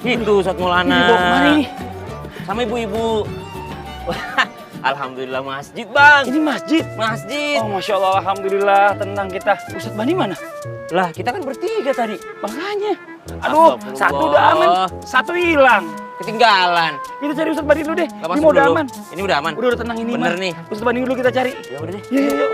Itu Ustadz Maulana. Ini dibawa kemana ini? Sama ibu-ibu. Alhamdulillah masjid bang. Ini masjid? Masjid. Oh Masya Allah, Alhamdulillah tenang kita. Ustadz Bani mana? Lah kita kan bertiga tadi. Makanya. Aduh, Astagfirullah. satu udah aman, satu hilang. Ketinggalan. Kita cari Ustadz Bani dulu deh. Gak Ini masuk mau udah dulu. aman. Ini udah aman. Udah tenang ini Bener mah. nih. Ustadz Bani dulu kita cari. Ya udah deh. Yuk, yuk, yuk.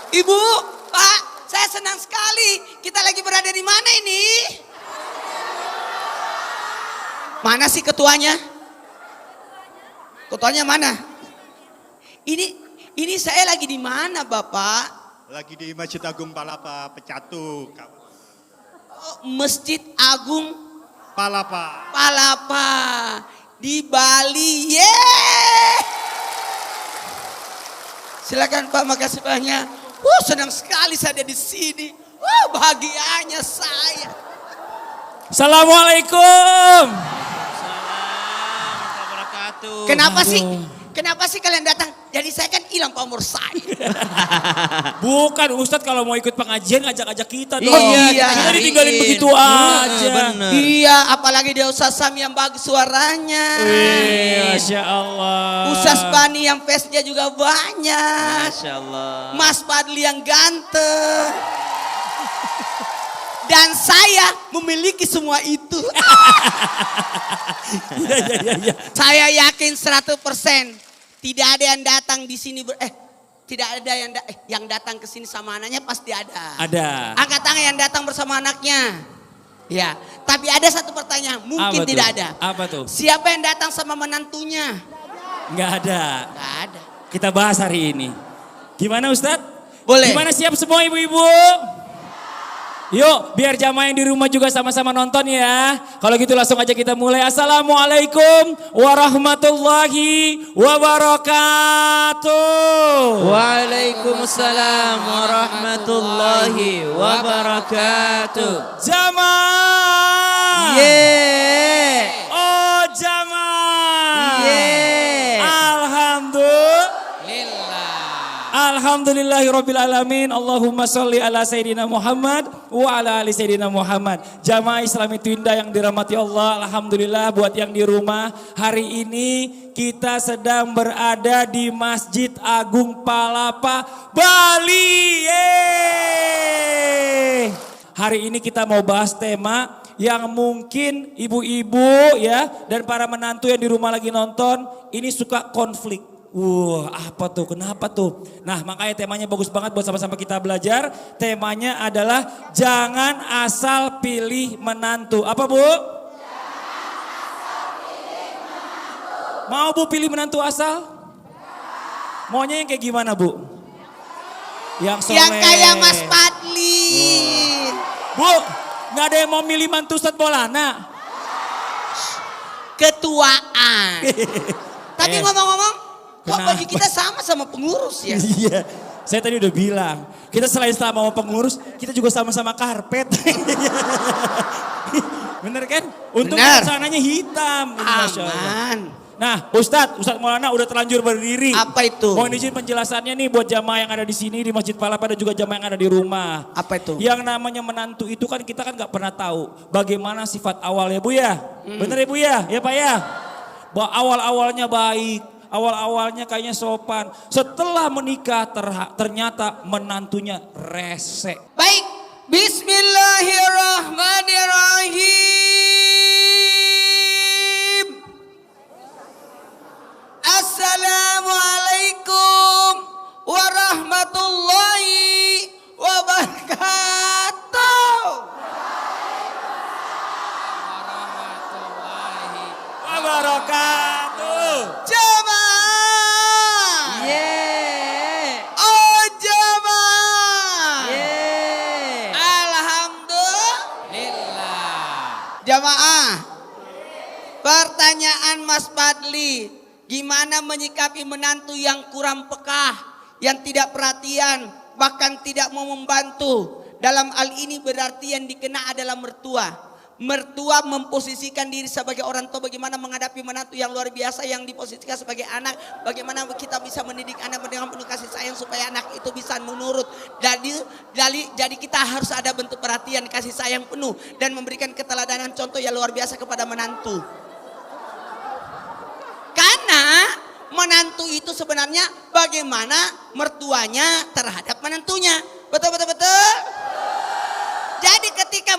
Ibu, Pak, saya senang sekali. Kita lagi berada di mana ini? Mana sih ketuanya? Ketuanya mana? Ini saya lagi di mana, Bapak? Lagi di Masjid Agung Palapa Pecatu. Oh, Masjid Agung Palapa. Palapa di Bali. Yeay! Silakan Pak, makasih banyak. Senang sekali saya ada di sini. Bahagianya saya. Assalamualaikum. Kenapa sih kalian datang? Jadi saya kan hilang pamor saya. Bukan Ustadz kalau mau ikut pengajian ngajak-ajak kita dong. Iya, Kita cariin. ditinggalin begitu aja. Bener. Iya, apalagi dia Ustaz Sam yang bagus suaranya. Masya Allah. Ustaz Bani yang face-nya juga banyak. Masya Allah. Mas Fadli yang ganteng. Dan saya memiliki semua itu. Saya yakin 100% tidak ada yang datang di sini tidak ada yang datang ke sini sama anaknya pasti ada. Ada. Angkat tangan yang datang bersama anaknya. Ya, tapi ada satu pertanyaan, mungkin Apa tidak tuh? ada. Apa tuh? Siapa yang datang sama menantunya? Nggak ada. Nggak ada. Kita bahas hari ini. Gimana Ustadz? Boleh. Gimana siap semua ibu-ibu? Yuk, biar jamaah yang di rumah juga sama-sama nonton ya. Kalau gitu langsung aja kita mulai. Assalamualaikum warahmatullahi wabarakatuh. Waalaikumsalam warahmatullahi wabarakatuh. Jamaah. Yeay. Oh jamaah. Yeay. Alhamdulillahirrabbilalamin. Allahumma sholli ala Sayyidina Muhammad wa ala ali Sayyidina Muhammad. Jamaah Islam itu indah yang dirahmati Allah. Alhamdulillah buat yang di rumah. Hari ini kita sedang berada di Masjid Agung Palapa Bali. Yeay. Hari ini kita mau bahas tema yang mungkin ibu-ibu ya dan para menantu yang di rumah lagi nonton ini suka konflik. Apa tuh? Kenapa tuh? Nah makanya temanya bagus banget buat sama-sama kita belajar. Temanya adalah jangan asal pilih menantu. Apa Bu? Mau Bu pilih menantu asal? Maunya yang kayak gimana Bu? Yang soleh. Yang kayak Mas Fadli. Bu, gak ada yang mau milih mantu Ustadz Maulana? Ketuaan. Tapi ngomong-ngomong, kok Kenapa? baju kita sama pengurus ya? Iya, saya tadi udah bilang. Kita selain sama pengurus, kita juga sama-sama karpet. Bener kan? Untung Bener. sananya hitam. Ini, Masya Allah. Aman. Nah Ustadz Maulana udah terlanjur berdiri. Apa itu? Mohon izin penjelasannya nih buat jamaah yang ada di sini di Masjid Palapa dan juga jamaah yang ada di rumah. Apa itu? Yang namanya menantu itu kan kita kan gak pernah tahu bagaimana sifat awal ya Bu ya. Bener ya Bu ya? Ya Pak ya? Bahwa awal-awalnya baik. Awal-awalnya kayaknya sopan. Setelah menikah ternyata menantunya rese. Baik, bismillahirrahmanirrahim. Assalamualaikum warahmatullahi wabarakatuh. Wabarakatuh. Jamaah. Yeay. Oh jamaah. Yeay. Alhamdulillah. Jamaah. Pertanyaan Mas Fadli, gimana menyikapi menantu yang kurang peka, yang tidak perhatian, bahkan tidak mau membantu? Dalam hal ini berarti yang dikena adalah mertua. Mertua memposisikan diri sebagai orang tua, bagaimana menghadapi menantu yang luar biasa yang diposisikan sebagai anak, bagaimana kita bisa mendidik anak dengan penuh kasih sayang supaya anak itu bisa menurut. Jadi kita harus ada bentuk perhatian, kasih sayang penuh dan memberikan keteladanan contoh yang luar biasa kepada menantu. Karena menantu itu sebenarnya bagaimana mertuanya terhadap menantunya. Betul. Jadi ketika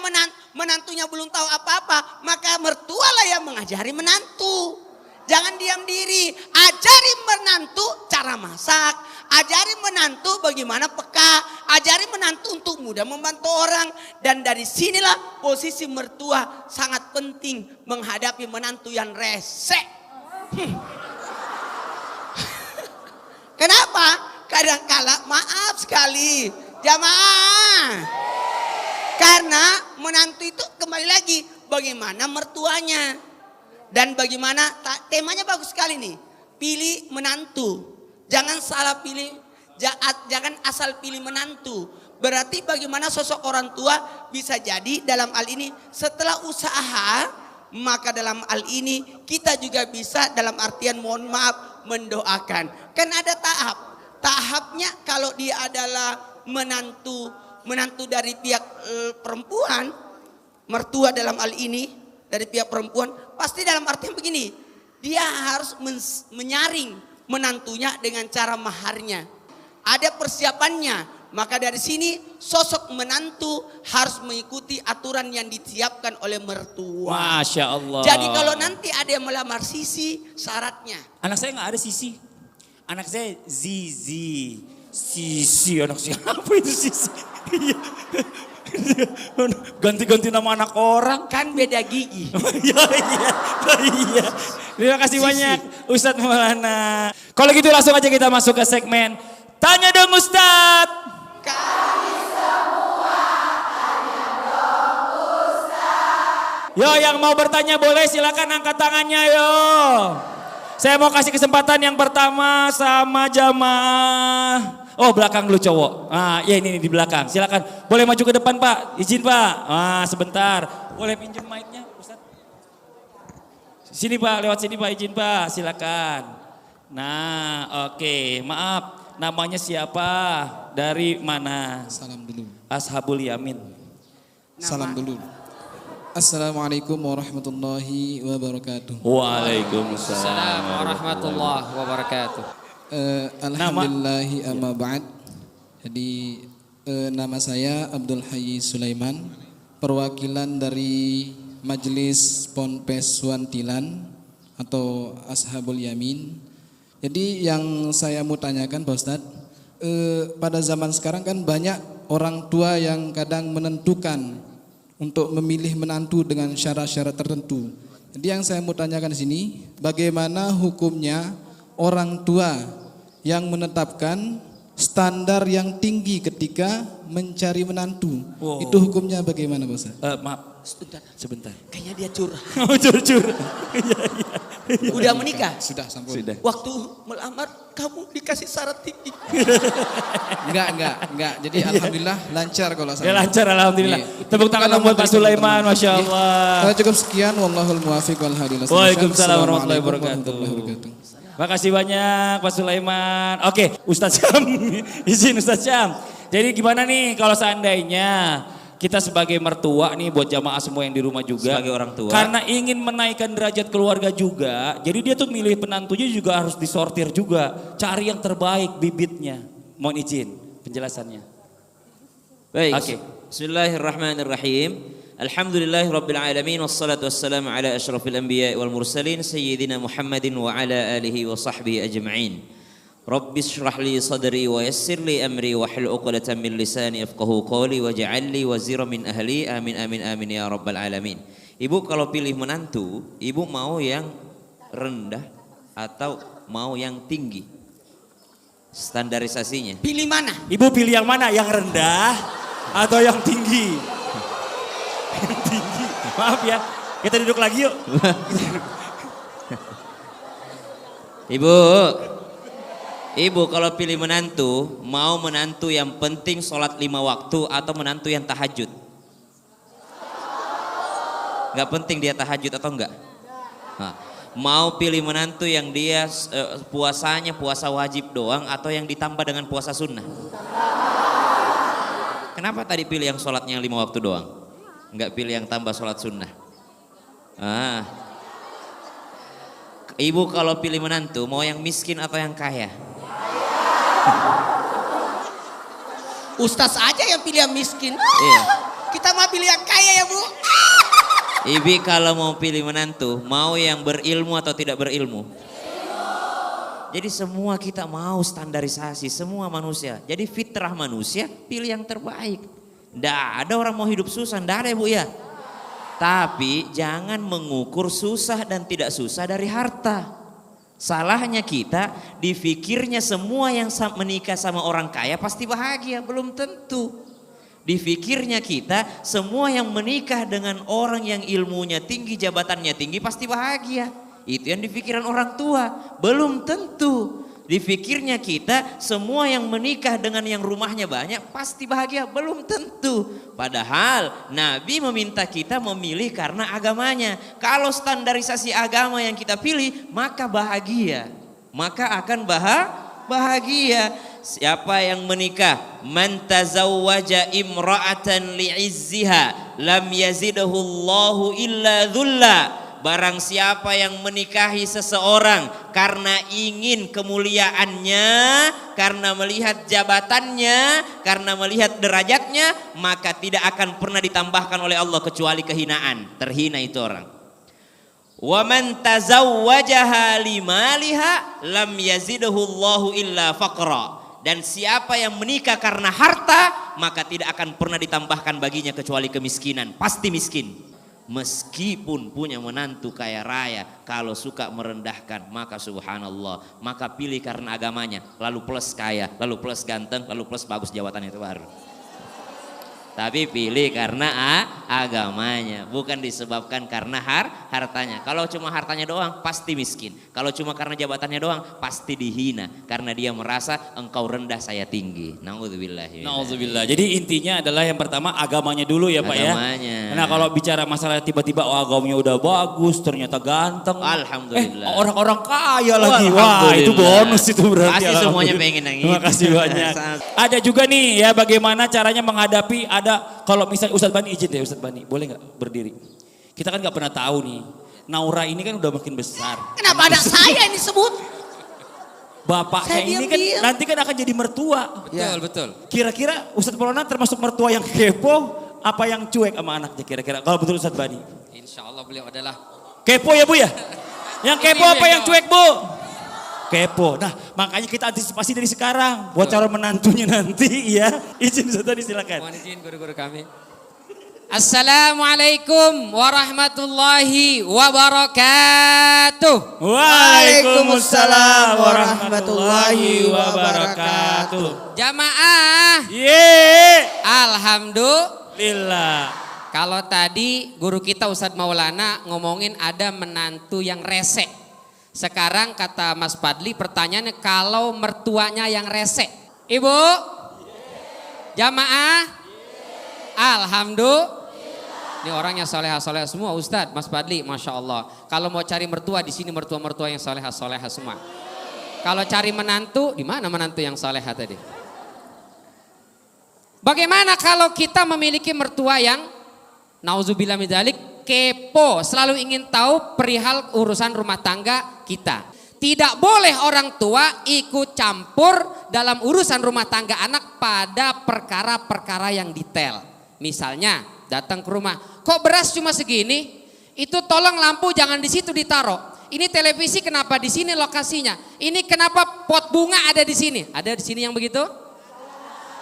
menantunya belum tahu apa-apa, maka mertualah yang mengajari menantu. Jangan diam diri, ajari menantu cara masak, ajari menantu bagaimana peka, ajari menantu untuk mudah membantu orang. Dan dari sinilah posisi mertua sangat penting menghadapi menantu yang rese. Kenapa? Kadangkala maaf sekali jamaah. Karena menantu itu kembali lagi bagaimana mertuanya. Dan bagaimana temanya bagus sekali nih. Pilih menantu. Jangan salah pilih, jangan asal pilih menantu. Berarti bagaimana sosok orang tua bisa jadi dalam hal ini setelah usaha, maka dalam hal ini kita juga bisa dalam artian mohon maaf mendoakan. Kan ada tahapnya kalau dia adalah menantu dari pihak perempuan, mertua dalam hal ini dari pihak perempuan, pasti dalam artian begini, dia harus menyaring menantunya dengan cara maharnya. Ada persiapannya. Maka dari sini sosok menantu harus mengikuti aturan yang disiapkan oleh mertua. Masya Allah. Jadi kalau nanti ada yang melamar Sisi, syaratnya. Anak saya nggak ada Sisi. Anak saya Zizi. Sisi anak saya. Apa itu Sisi? Ganti-ganti nama anak orang. Kan beda gigi. Iya. Terima kasih banyak Ustadz Maulana. Kalau gitu langsung aja kita masuk ke segmen Tanya Dong Ustadz. Kami semua tanya dong Ustaz. Yo yang mau bertanya boleh silakan angkat tangannya yo. Saya mau kasih kesempatan yang pertama sama jamaah. Oh belakang dulu cowok. Ah ya ini di belakang. Silakan. Boleh maju ke depan Pak. Izin Pak. Ah sebentar. Boleh pinjam mic-nya Ustaz. Sini Pak, lewat sini Pak, izin Pak. Silakan. Nah, oke. Maaf. Namanya siapa? Dari mana? Salam dulu. Ashabul Yamin. Salam dulu. Assalamualaikum warahmatullahi wabarakatuh. Waalaikumsalam warahmatullahi wabarakatuh. Alhamdulillahi amma ba'd. Jadi nama saya Abdul Hayy Sulaiman, perwakilan dari Majelis Ponpes Wantilan atau Ashabul Yamin. Jadi yang saya mau tanyakan Pak Ustadz, pada zaman sekarang kan banyak orang tua yang kadang menentukan untuk memilih menantu dengan syarat-syarat tertentu. Jadi yang saya mau tanyakan di sini, bagaimana hukumnya orang tua yang menetapkan standar yang tinggi ketika mencari menantu? Wow. Itu hukumnya bagaimana Pak Ustadz? Maaf, sebentar. Kayaknya dia curhat. Oh curcur. Udah menikah? Sudah sampun. Sudah. Waktu melamar kamu dikasih syarat tinggi. Enggak. Jadi alhamdulillah lancar kalau saya. Ya lancar alhamdulillah. Iya. Tepuk tangan buat Pak Sulaiman, Masya Allah. Kalau cukup sekian, wallahul muwafiq wal hadi. Waalaikumsalam warahmatullahi wabarakatuh. Makasih banyak Pak Sulaiman. Oke, Ustadz Syam. Izin Ustadz Syam. Jadi gimana nih kalau seandainya kita sebagai mertua nih buat jamaah semua yang di rumah juga. Sebagai orang tua. Karena ingin menaikkan derajat keluarga juga. Jadi dia tuh milih penantunya juga harus disortir juga. Cari yang terbaik bibitnya. Mohon izin penjelasannya. Baik. Oke. Bismillahirrahmanirrahim. Alhamdulillahirabbil alamin wassalatu wassalamu ala asyrafil anbiya'i wal mursalin sayyidina Muhammadin wa ala alihi wa sahbihi ajma'in. Rabbi shrah li sadri wa yassir li amri wa hlul 'uqdatam min lisani yafqahu qawli waj'al li wazira min ahli amin amin amin ya rabbal alamin. Ibu kalau pilih menantu, ibu mau yang rendah atau mau yang tinggi? Standarisasinya. Pilih mana? Ibu pilih yang mana? Yang rendah atau yang tinggi? Yang tinggi. Maaf ya. Kita duduk lagi yuk. Ibu kalau pilih menantu, mau menantu yang penting sholat 5 waktu atau menantu yang tahajud? Gak penting dia tahajud atau enggak? Nah, Mau pilih menantu yang dia puasanya puasa wajib doang atau yang ditambah dengan puasa sunnah? Kenapa tadi pilih yang sholatnya 5 waktu doang? Enggak pilih yang tambah sholat sunnah? Ibu kalau pilih menantu mau yang miskin atau yang kaya? Ustaz aja yang pilih yang miskin. Iya. Kita mau pilih yang kaya ya Bu. Ibi kalau mau pilih menantu, mau yang berilmu atau tidak berilmu? Jadi semua kita mau standarisasi, semua manusia. Jadi fitrah manusia pilih yang terbaik. Nggak ada orang mau hidup susah, nggak ada ya Bu ya. Tapi jangan mengukur susah dan tidak susah dari harta. Salahnya kita difikirnya semua yang menikah sama orang kaya pasti bahagia, belum tentu. Difikirnya kita semua yang menikah dengan orang yang ilmunya tinggi, jabatannya tinggi pasti bahagia. Itu yang dipikiran orang tua, belum tentu. Difikirnya kita semua yang menikah dengan yang rumahnya banyak pasti bahagia, belum tentu. Padahal Nabi meminta kita memilih karena agamanya. Kalau standarisasi agama yang kita pilih maka bahagia, maka akan bahagia. Siapa yang menikah, man tazawwaja imra'atan li'izziha lam yazidhu Allahu illa dhulla. Barang siapa yang menikahi seseorang karena ingin kemuliaannya, karena melihat jabatannya, karena melihat derajatnya, maka tidak akan pernah ditambahkan oleh Allah kecuali kehinaan. Terhina itu orang. Wa man tazawwajaha limaliha lam yazidhu Allahu illa faqra. Dan siapa yang menikah karena harta, maka tidak akan pernah ditambahkan baginya kecuali kemiskinan. Pasti miskin. Meskipun punya menantu kaya raya, kalau suka merendahkan, maka subhanallah, maka pilih karena agamanya, lalu plus kaya, lalu plus ganteng, lalu plus bagus jawatan itu baru. Tapi pilih karena agamanya, bukan disebabkan karena hartanya. Kalau cuma hartanya doang pasti miskin. Kalau cuma karena jabatannya doang pasti dihina. Karena dia merasa engkau rendah saya tinggi. Na'udzubillah. Na'udzubillah. Jadi intinya adalah yang pertama agamanya dulu ya Pak ya. Agamanya. Nah kalau bicara masalah tiba-tiba agamanya udah bagus, ternyata ganteng. Alhamdulillah. Orang-orang kaya lagi. Wah itu bonus itu berarti. Pasti semuanya pengen yang itu. Terima kasih banyak. Ada juga nih ya bagaimana caranya menghadapi kalau misalnya Ustadz Bani izin deh Ustadz Bani, boleh nggak berdiri? Kita kan nggak pernah tahu nih, Naura ini kan udah makin besar. Kenapa ada saya yang disebut? Bapaknya Saya ini kan diam-diam. nanti kan akan jadi mertua. Betul. Kira-kira Ustadz Maulana termasuk mertua yang kepo, apa yang cuek sama anaknya kira-kira? Kalau betul Ustadz Bani. Insya Allah beliau adalah Kepo ya Bu ya? Yang kepo apa yang cuek Bu? Kepo. Nah makanya kita antisipasi dari sekarang. Buat calon menantunya nanti ya. Izin Ustadz Bani silakan. mohon izin guru-guru kami. Assalamualaikum warahmatullahi wabarakatuh. Waalaikumsalam warahmatullahi wabarakatuh. Jamaah. Alhamdulillah. Kalau tadi guru kita Ustadz Maulana ngomongin ada menantu yang rese. Sekarang kata Mas Fadli pertanyaannya kalau mertuanya yang rese. Ibu? Jamaah? Alhamdulillah. Ini orangnya soleha-soleha semua Ustadz, Mas Fadli, Masya Allah. Kalau mau cari mertua di sini mertua-mertua yang soleha-soleha semua. Kalau cari menantu, di mana menantu yang soleha tadi? Bagaimana kalau kita memiliki mertua yang nauzubillah min dzalik kepo, selalu ingin tahu perihal urusan rumah tangga kita. Tidak boleh orang tua ikut campur dalam urusan rumah tangga anak pada perkara-perkara yang detail. Misalnya datang ke rumah, kok beras cuma segini? Itu tolong lampu jangan di situ ditaruh. Ini televisi kenapa di sini lokasinya? Ini kenapa pot bunga ada di sini? Ada di sini yang begitu?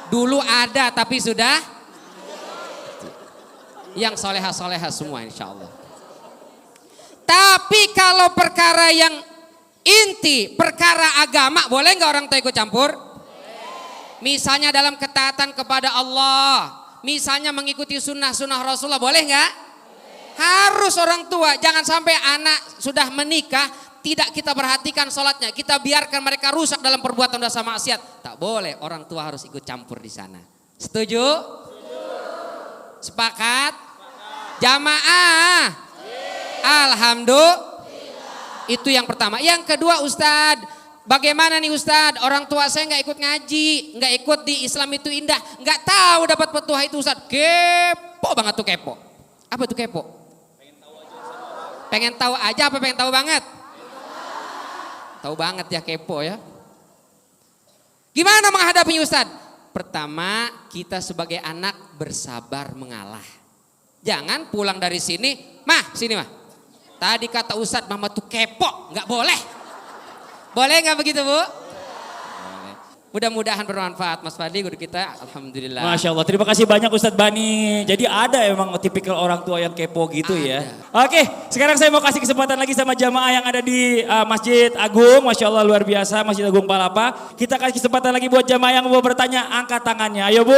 Dulu ada tapi sudah yang soleha-soleha semua insya Allah. Tapi kalau perkara yang inti, perkara agama, boleh nggak orang tua ikut campur? Misalnya dalam ketaatan kepada Allah, misalnya mengikuti sunnah-sunnah Rasulullah, boleh nggak? Harus orang tua, jangan sampai anak sudah menikah, tidak kita perhatikan sholatnya, kita biarkan mereka rusak dalam perbuatan dosa maksiat. Tak boleh, orang tua harus ikut campur di sana. Setuju? Sepakat? Jamaah. Alhamdulillah. Itu yang pertama. Yang kedua Ustadz, bagaimana nih Ustadz? Orang tua saya nggak ikut ngaji, nggak ikut di Islam itu indah, nggak tahu dapat petuah itu Ustadz. Kepo banget tuh kepo. Apa tuh kepo? Pengen tahu aja apa pengen tahu banget? Tahu banget ya kepo ya. Gimana menghadapinya Ustadz? Pertama, kita sebagai anak bersabar mengalah. Jangan pulang dari sini, mah sini mah. Tadi kata Ustadz mama tuh kepo, nggak boleh. Boleh nggak begitu Bu? Mudah-mudahan bermanfaat Mas Fadli, guru kita. Alhamdulillah. Masya Allah, terima kasih banyak Ustadz Bani. Jadi ada emang tipikal orang tua yang kepo gitu ya. Oke, sekarang saya mau kasih kesempatan lagi sama jamaah yang ada di Masjid Agung. Masya Allah luar biasa, Masjid Agung Palapa. Kita kasih kesempatan lagi buat jamaah yang mau bertanya, angkat tangannya. Ayo Bu.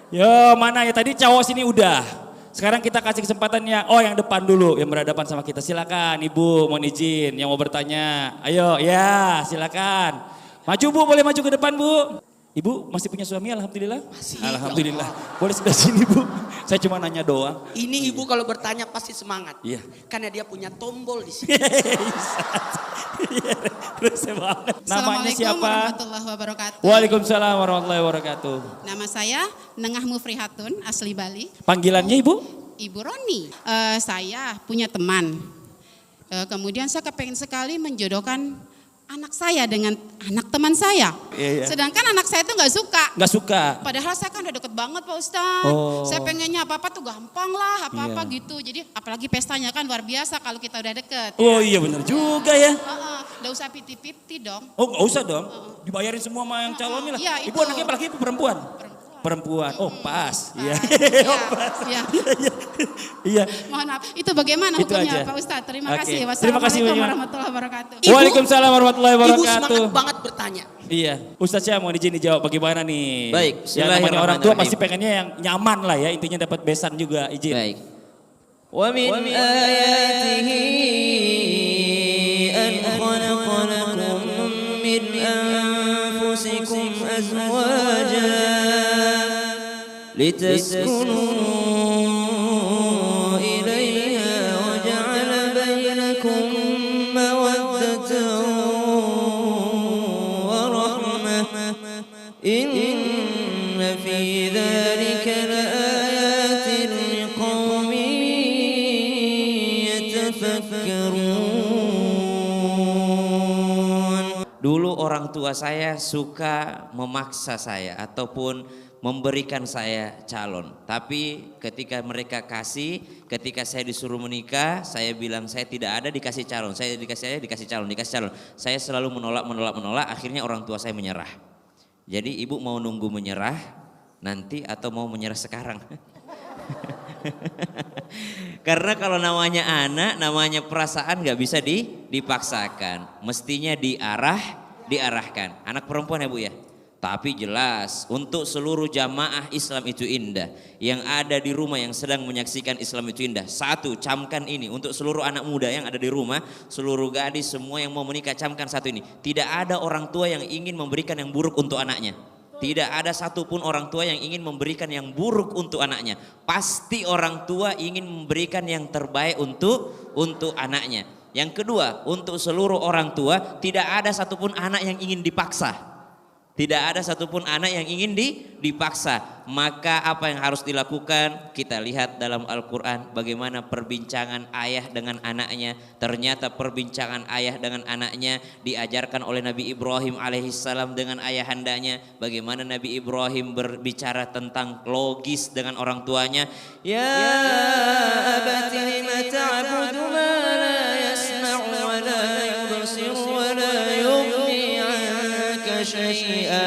Yo mana ya, tadi cowok sini udah. Sekarang kita kasih kesempatannya, yang depan dulu yang berhadapan sama kita. Silakan Ibu, mohon izin yang mau bertanya. Ayo ya silakan. Maju Bu, boleh maju ke depan Bu. Ibu masih punya suami alhamdulillah? Masih. Alhamdulillah. Boleh sebelah sini Bu. Saya cuma nanya doang. Ini ibu kalau bertanya pasti semangat. Iya. Karena dia punya tombol di sini. Iya, terus banget. Namanya siapa? Assalamualaikum warahmatullahi wabarakatuh. Waalaikumsalam warahmatullahi wabarakatuh. Nama saya Nengah Mufrihatun, asli Bali. Panggilannya Ibu? Ibu Roni. Saya punya teman. Kemudian saya kepengen sekali menjodohkan anak saya dengan anak teman saya. Iya. Sedangkan anak saya itu nggak suka. Nggak suka. Padahal saya kan udah deket banget Pak Ustadz. Oh. Saya pengennya apa-apa tuh gampang lah, apa-apa Iya. gitu. Jadi apalagi pestanya kan luar biasa kalau kita udah deket. Oh iya benar juga ya. Nggak usah piti-piti dong. Oh nggak usah dong. Dibayarin semua sama yang calonnya lah. Iya, Ibu itu. anaknya apalagi perempuan? Perempuan. Oh pas. Iya. Iya, Pas. iya. Iya. Mohon maaf, itu bagaimana Itu hukumnya aja. Pak Ustadz? Terima Oke. kasih. Terima kasih Wassalamualaikum banyak. warahmatullahi wabarakatuh. Ibu- Waalaikumsalam warahmatullahi Ibu wabarakatuh. semangat banget bertanya. Iya, Ustadz Syah mau izin dijawab bagaimana nih? Baik, Ya namanya orang tua bismillahirrahmanirrahim. pasti pengennya yang nyaman lah ya, intinya dapat besan juga, izin. Baik. Wa min ayatihi an khalaqa lakum min anfusikum azwajan litaskunu ilayha wa ja'ala bainakum mawaddatan wa rahmah. Inna fi dzalika laayatin liqaumin yatafakkarun. Dulu orang tua saya suka memaksa saya ataupun memberikan saya calon. Tapi ketika mereka kasih, ketika saya disuruh menikah, saya bilang saya tidak ada dikasih calon. Saya dikasih calon. Saya selalu menolak. Akhirnya orang tua saya menyerah. Jadi ibu mau nunggu menyerah nanti atau mau menyerah sekarang? Karena kalau namanya anak, namanya perasaan gak bisa dipaksakan. Mestinya diarahkan. Anak perempuan ya Bu ya? Tapi jelas untuk seluruh jamaah Islam itu indah. Yang ada di rumah yang sedang menyaksikan Islam itu indah. Satu, camkan ini untuk seluruh anak muda yang ada di rumah. Seluruh gadis semua yang mau menikah, camkan satu ini. Tidak ada orang tua yang ingin memberikan yang buruk untuk anaknya. Tidak ada satupun orang tua yang ingin memberikan yang buruk untuk anaknya. Pasti orang tua ingin memberikan yang terbaik untuk anaknya. Yang kedua, untuk seluruh orang tua tidak ada satupun anak yang ingin dipaksa. Tidak ada satupun anak yang ingin dipaksa. Maka apa yang harus dilakukan? Kita lihat dalam Al-Quran bagaimana perbincangan ayah dengan anaknya. Ternyata perbincangan ayah dengan anaknya diajarkan oleh Nabi Ibrahim alaihissalam dengan ayahandanya. Bagaimana Nabi Ibrahim berbicara tentang logis dengan orang tuanya. Ya abati lima ta'budu ma la yasma'u wa la yubsiru wa la yughni anka syai'a.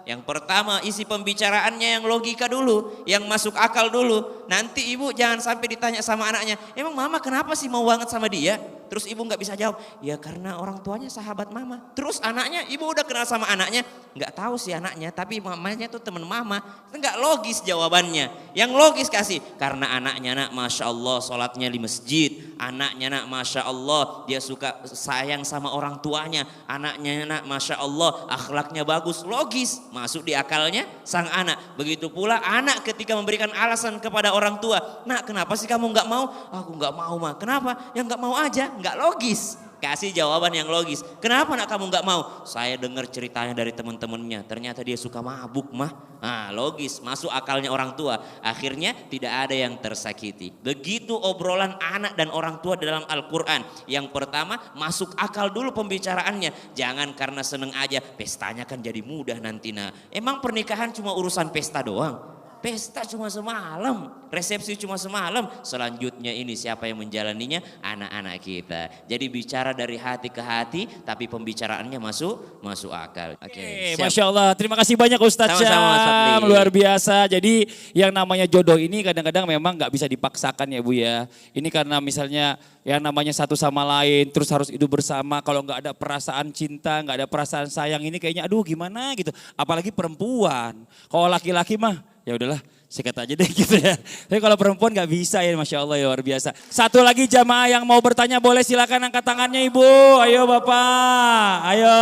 Yang pertama isi pembicaraannya yang logika dulu, yang masuk akal dulu. Nanti ibu jangan sampai ditanya sama anaknya, emang mama kenapa sih mau banget sama dia? Terus ibu nggak bisa jawab, ya karena orang tuanya sahabat mama. Terus anaknya, ibu udah kenal sama anaknya, nggak tahu sih anaknya, tapi mamanya tuh teman mama. Itu nggak logis jawabannya. Yang logis kasih, karena anaknya nak Masya Allah sholatnya di masjid. Anaknya nak Masya Allah dia suka sayang sama orang tuanya. Anaknya nak Masya Allah akhlaknya bagus. Logis, masuk di akalnya sang anak. Begitu pula anak ketika memberikan alasan kepada orang tua. Nak kenapa sih kamu nggak mau? Aku nggak mau mah. Kenapa? Ya nggak mau aja, nggak logis. Kasih jawaban yang logis. Kenapa nak kamu nggak mau? Saya dengar ceritanya dari teman-temannya. Ternyata dia suka mabuk mah. Nah, logis, masuk akalnya orang tua. Akhirnya tidak ada yang tersakiti. Begitu obrolan anak dan orang tua dalam Al-Quran. Yang pertama masuk akal dulu pembicaraannya. Jangan karena seneng aja. Pestanya kan jadi mudah nanti. Nah, emang pernikahan cuma urusan pesta doang? Pesta cuma semalam, resepsi cuma semalam. Selanjutnya ini siapa yang menjalaninya? Anak-anak kita. Jadi bicara dari hati ke hati, tapi pembicaraannya masuk akal. Oke, siap. Masya Allah, terima kasih banyak Ustadz Sama-sama, Mas Syam, Fadli. luar biasa. Jadi yang namanya jodoh ini kadang-kadang memang nggak bisa dipaksakan ya Bu ya. Ini karena misalnya yang namanya satu sama lain, terus harus hidup bersama. Kalau nggak ada perasaan cinta, nggak ada perasaan sayang ini kayaknya aduh gimana gitu. Apalagi perempuan. Kalau laki-laki mah ya udahlah sikat aja deh gitu ya. Tapi kalau perempuan nggak bisa ya, Masya Allah ya luar biasa. Satu lagi jamaah yang mau bertanya boleh silakan angkat tangannya Ibu. Ayo Bapak, ayo.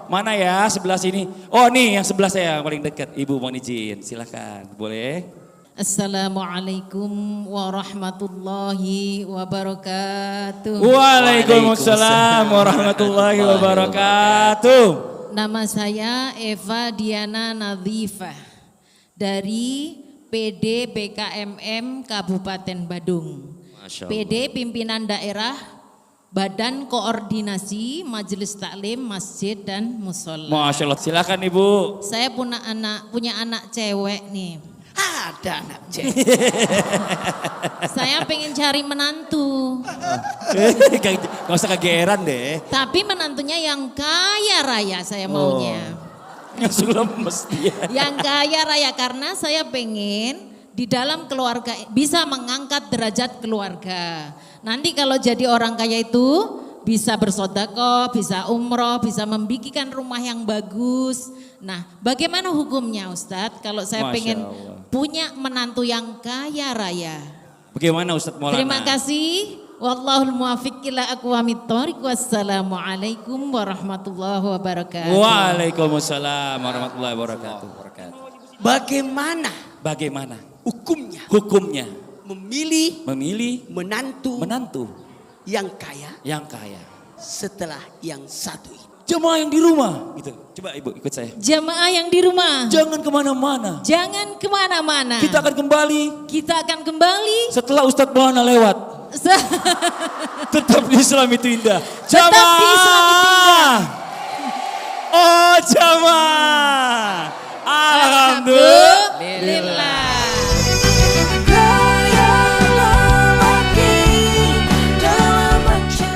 Mana ya sebelah sini? Oh nih yang sebelah saya yang paling dekat. Ibu mau izin silakan boleh. Assalamualaikum warahmatullahi wabarakatuh. Waalaikumsalam warahmatullahi wabarakatuh. Nama saya Eva Diana Nadhifah dari PD BKMM Kabupaten Badung. Masya Allah. PD Pimpinan Daerah Badan Koordinasi Majelis Taklim Masjid dan Musola. Masya Allah, silakan Ibu. Saya punya anak cewek nih. Ada anak cewek. Saya pengen cari menantu. Gak usah kegeeran deh. Tapi menantunya yang kaya raya saya maunya. Langsung lemes dia. Yang kaya raya karena saya pengen di dalam keluarga bisa mengangkat derajat keluarga. Nanti kalau jadi orang kaya itu bisa bersedekah, bisa umroh, bisa membikinkan rumah yang bagus. Nah, bagaimana hukumnya Ustadz kalau saya Masya pengen Allah. punya menantu yang kaya raya? Bagaimana Ustadz Maulana? Terima kasih. Wallahul muwaffiq ila aqwamit thoriq. Wassalamualaikum warahmatullahi wabarakatuh. Waalaikumsalam warahmatullahi wabarakatuh. Bagaimana Hukumnya memilih menantu yang kaya yang kaya. setelah yang satu ini? Jemaah yang di rumah gitu. Coba Ibu ikut saya. Jamaah yang di rumah, Jangan kemana-mana. jangan kemana-mana. Kita akan kembali setelah Ustadz Maulana lewat. Tetap di Islam itu indah. Tetap di Islam itu indah. Oh jamaah.